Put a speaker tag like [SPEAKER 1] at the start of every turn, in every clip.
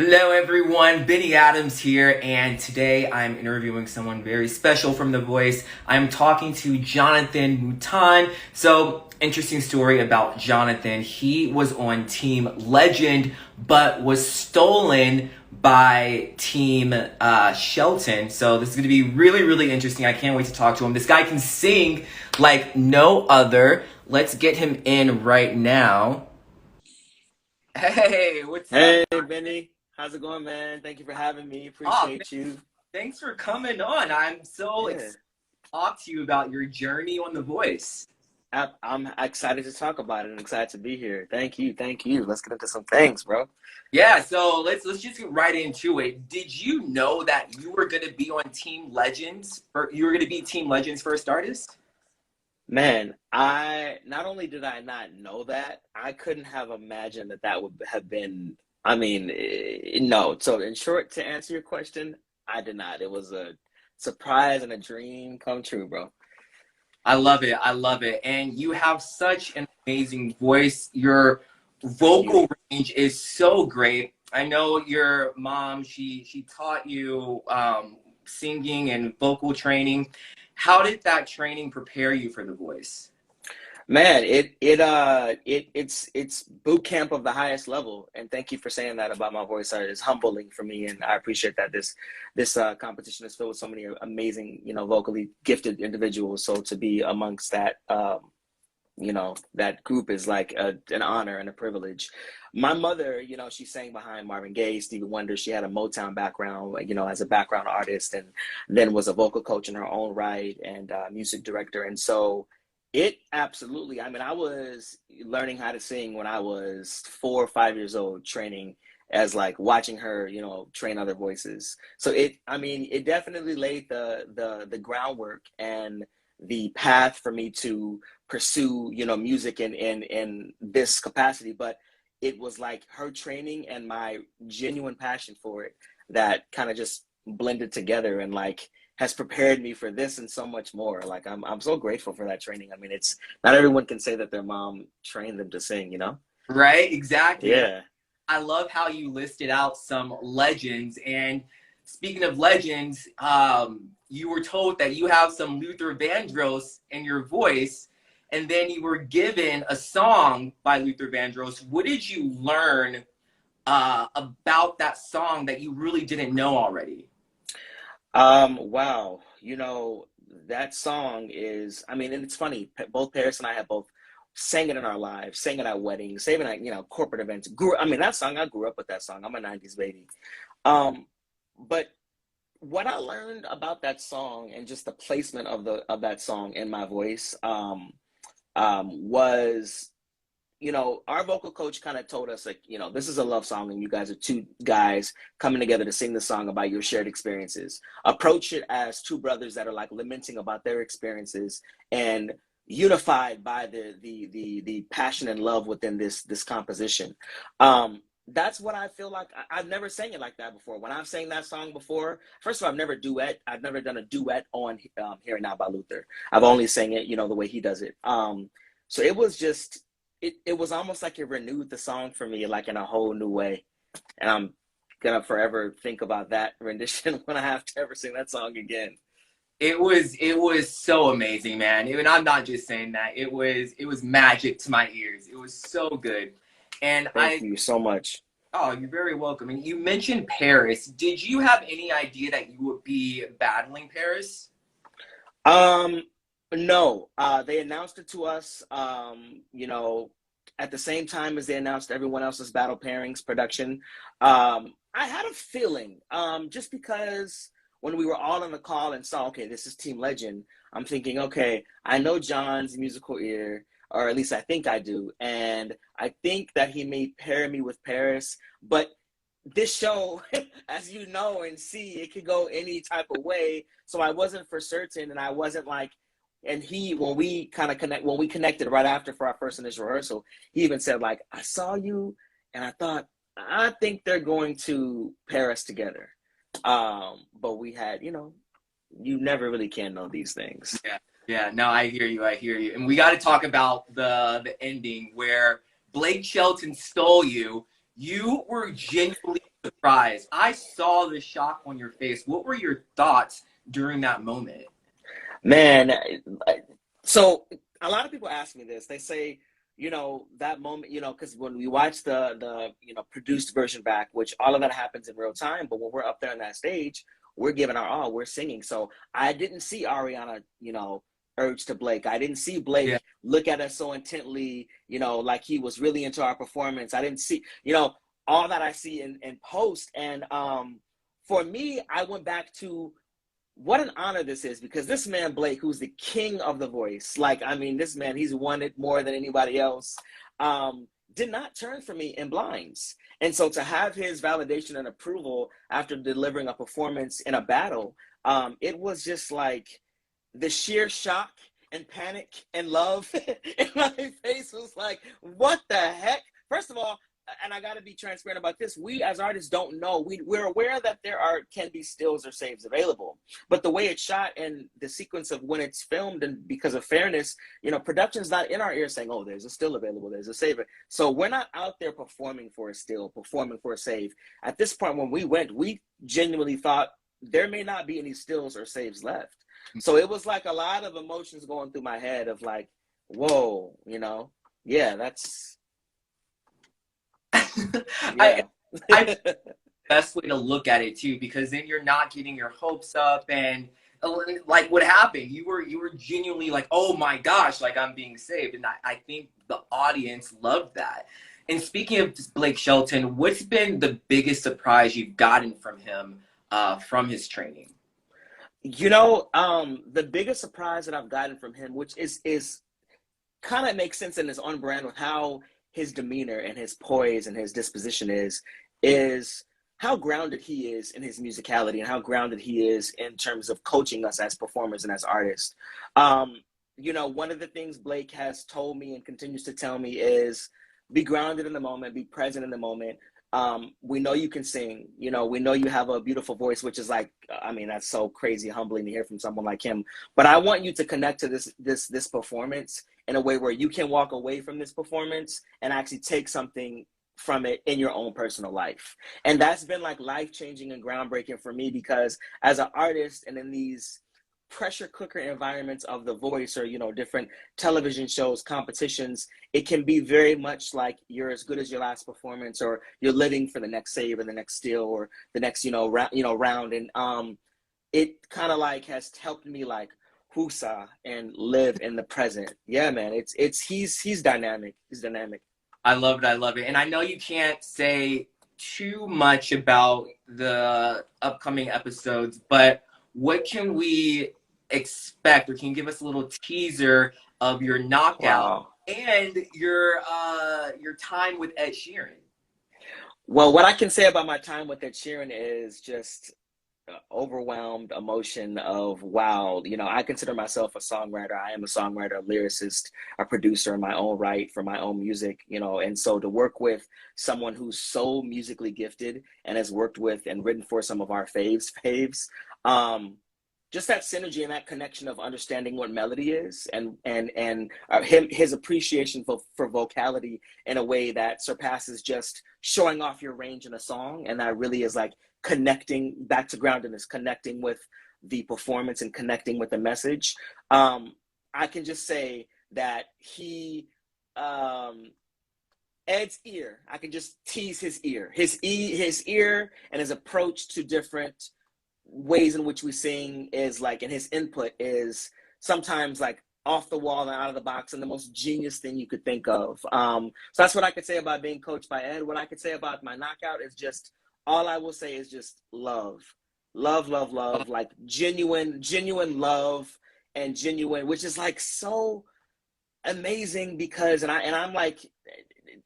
[SPEAKER 1] Hello everyone, Benny Adams here, and today I'm interviewing someone very special from The Voice. I'm talking to Jonathan Mouton. So, interesting story about Jonathan. He was on Team Legend, but was stolen by Team Shelton. So this is going to be really, really interesting. I can't wait to talk to him. This guy can sing like no other. Let's get him in right now. Hey, what's up?
[SPEAKER 2] Hey, Benny. How's it going, man? Thank you for having me.
[SPEAKER 1] Oh,
[SPEAKER 2] Appreciate you.
[SPEAKER 1] thanks for coming on. I'm so
[SPEAKER 2] Yeah.
[SPEAKER 1] excited to talk to you about your journey on The Voice.
[SPEAKER 2] I'm excited to talk about it and excited to be here. Thank you. Thank you. Let's get into some things, bro.
[SPEAKER 1] Yeah, so let's just get right into it. Did you know that you were gonna be on Team Legends, or you were gonna be Team Legends first artist?
[SPEAKER 2] Man, I not only did I not know that, I couldn't have imagined that that would have been, no. So in short, to answer your question, I did not. It was a surprise and a dream come true, bro.
[SPEAKER 1] I love it. I love it. And you have such an amazing voice. Your
[SPEAKER 2] Thank you.
[SPEAKER 1] vocal range is so great. I know your mom, she taught you singing and vocal training. How did that training prepare you for The Voice?
[SPEAKER 2] Man, it's boot camp of the highest level, and thank you for saying that about my voice. It's humbling for me, and I appreciate that this competition is filled with so many amazing, vocally gifted individuals. So to be amongst that, that group is like an honor and a privilege. My mother, she sang behind Marvin Gaye, Stevie Wonder. She had a Motown background, as a background artist, and then was a vocal coach in her own right and music director. And so it absolutely, I was learning how to sing when I was 4 or 5 years old, training as like watching her, train other voices. So it definitely laid the groundwork and the path for me to pursue, music in this capacity. But it was like her training and my genuine passion for it that kind of just blended together and like has prepared me for this and so much more. Like I'm so grateful for that training. It's not everyone can say that their mom trained them to sing.
[SPEAKER 1] Right? Exactly. And
[SPEAKER 2] Yeah.
[SPEAKER 1] I love how you listed out some legends. And speaking of legends, you were told that you have some Luther Vandross in your voice, and then you were given a song by Luther Vandross. What did you learn about that song that you really didn't know already?
[SPEAKER 2] Wow. That song is, and it's funny. Both Paris and I have both sang it in our lives, sang it at weddings, sang it at, corporate events. That song, I grew up with that song. I'm a 90s baby. Um, but what I learned about that song and just the placement of that song in my voice, was our vocal coach kind of told us like, this is a love song and you guys are two guys coming together to sing the song about your shared experiences. Approach it as two brothers that are like lamenting about their experiences and unified by the passion and love within this composition. That's what I feel like. I've never sang it like that before. When I've sang that song before, first of all, I've never done a duet on Here and Now by Luther. I've only sang it, the way he does it. So it was just, it was almost like it renewed the song for me, like in a whole new way. And I'm gonna forever think about that rendition when I have to ever sing that song again.
[SPEAKER 1] It was so amazing, man. And I'm not just saying that. It was magic to my ears. It was so good. And
[SPEAKER 2] Thank you so much.
[SPEAKER 1] oh, you're very welcome. And you mentioned Paris. Did you have any idea that you would be battling Paris?
[SPEAKER 2] Um, no, they announced it to us, at the same time as they announced everyone else's battle pairings production. I had a feeling, just because when we were all on the call and saw, okay, this is Team Legend, I'm thinking, okay, I know John's musical ear, or at least I think I do, and I think that he may pair me with Paris, but this show, as you know and see, it could go any type of way. So I wasn't for certain, and I wasn't like, and he, when we connected right after for our first initial rehearsal, he even said like, I saw you, and I thought, I think they're going to pair us together. But we had, you never really can know these things.
[SPEAKER 1] Yeah, yeah. No, I hear you. I hear you. And we got to talk about the ending where Blake Shelton stole you. You were genuinely surprised. I saw the shock on your face. What were your thoughts during that moment?
[SPEAKER 2] Man, so a lot of people ask me this. They say, that moment, because when we watch the produced version back, which all of that happens in real time, but when we're up there on that stage, we're giving our all, we're singing. So I didn't see Ariana, urge to Blake. I didn't see
[SPEAKER 1] Yeah.
[SPEAKER 2] Blake look at us so intently, like he was really into our performance. I didn't see, all that I see in post. And for me, I went back to what an honor this is, because this man Blake, who's the king of the voice, like, I mean, this man, he's won it more than anybody else, did not turn from me in blinds. And so to have his validation and approval after delivering a performance in a battle, it was just like the sheer shock and panic and love in my face was like, what the heck? First of all, and I got to be transparent about this. We as artists don't know. We're aware that can be stills or saves available, but the way it's shot and the sequence of when it's filmed, and because of fairness, production's not in our ear saying, "Oh, there's a still available, there's a save." So we're not out there performing for a still, performing for a save. At this point, when we went, we genuinely thought there may not be any stills or saves left. So it was like a lot of emotions going through my head of like, whoa, yeah, that's.
[SPEAKER 1] I
[SPEAKER 2] Yeah.
[SPEAKER 1] I best way to look at it too, because then you're not getting your hopes up, and like what happened, you were genuinely like, oh my gosh, like I'm being saved. And I think the audience loved that. And speaking of Blake Shelton, what's been the biggest surprise you've gotten from him from his training?
[SPEAKER 2] The biggest surprise that I've gotten from him, which is kind of makes sense and is on brand with how his demeanor and his poise and his disposition is how grounded he is in his musicality and how grounded he is in terms of coaching us as performers and as artists. One of the things Blake has told me and continues to tell me is be grounded in the moment, be present in the moment. We know you can sing, we know you have a beautiful voice, which is like, I mean, that's so crazy humbling to hear from someone like him. But I want you to connect to this performance in a way where you can walk away from this performance and actually take something from it in your own personal life. And that's been like life-changing and groundbreaking for me, because as an artist and in these pressure cooker environments of The Voice or different television shows, competitions, it can be very much like you're as good as your last performance, or you're living for the next save or the next steal or the next round. And it kind of like has helped me like whoosah and live in the present. Yeah, man, he's dynamic. He's dynamic.
[SPEAKER 1] I love it. I love it. And I know you can't say too much about the upcoming episodes, but what can we expect, or can you give us a little teaser of your knockout
[SPEAKER 2] Wow.
[SPEAKER 1] and your time with Ed Sheeran?
[SPEAKER 2] Well, what I can say about my time with Ed Sheeran is just overwhelmed emotion of wow. I consider myself a songwriter. I am a songwriter, a lyricist, a producer in my own right for my own music, and so to work with someone who's so musically gifted and has worked with and written for some of our faves, just that synergy and that connection of understanding what melody is, and his appreciation for vocality in a way that surpasses just showing off your range in a song, and that really is like connecting back to groundedness, connecting with the performance and connecting with the message. I can just say that Ed's ear, I can just tease his ear, his ear and his approach to different ways in which we sing is like, and his input is sometimes like off the wall and out of the box and the most genius thing you could think of. So that's what I could say about being coached by Ed. What I could say about my knockout is just, all I will say is just love, love, love, love, like genuine love, and genuine, which is like so amazing, because, and I'm like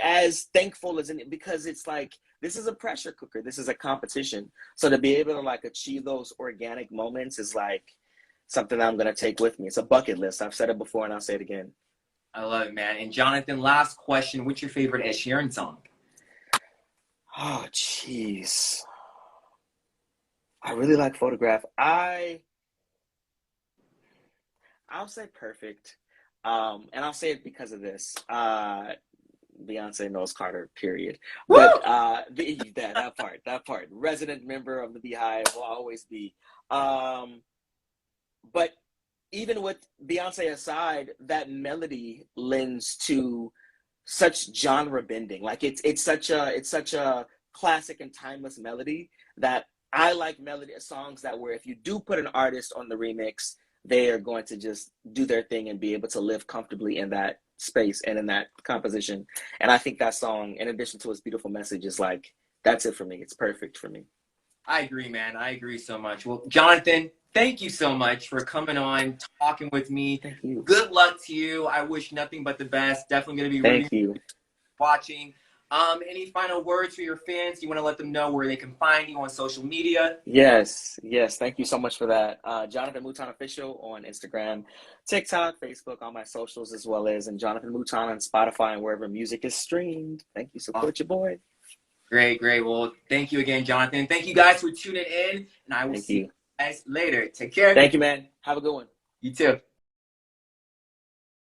[SPEAKER 2] as thankful as any, because it's like, this is a pressure cooker. This is a competition. So to be able to like achieve those organic moments is like something that I'm going to take with me. It's a bucket list. I've said it before and I'll say it again.
[SPEAKER 1] I love it, man. And Jonathan, last question: what's your favorite Ed Sheeran song?
[SPEAKER 2] Oh, jeez. I really like Photograph. I'll say Perfect. And I'll say it because of this. Beyonce knows Carter, period.
[SPEAKER 1] Woo!
[SPEAKER 2] But that part, resident member of the Beehive will always be. But even with Beyonce aside, that melody lends to such genre bending. Like it's such a classic and timeless melody that I like melody songs that where if you do put an artist on the remix, they are going to just do their thing and be able to live comfortably in that space and in that composition. And I think that song, in addition to its beautiful message, is like, that's it for me. It's perfect for me.
[SPEAKER 1] I agree, man. I agree so much. Well, Jonathan, thank you so much for coming on, talking with me.
[SPEAKER 2] Thank you.
[SPEAKER 1] Good luck to you. I wish nothing but the best. Definitely going to be
[SPEAKER 2] Thank you.
[SPEAKER 1] watching. Any final words for your fans? You want to let them know where they can find you on social media?
[SPEAKER 2] Yes. Thank you so much for that. Jonathan Mouton Official on Instagram, TikTok, Facebook, all my socials, as well as and Jonathan Mouton on Spotify and wherever music is streamed. Thank you. Support your boy.
[SPEAKER 1] Great. Well, thank you again, Jonathan. Thank you guys for tuning in, and I will see you guys later. Take care.
[SPEAKER 2] Thank you, man. Have a good one.
[SPEAKER 1] You too.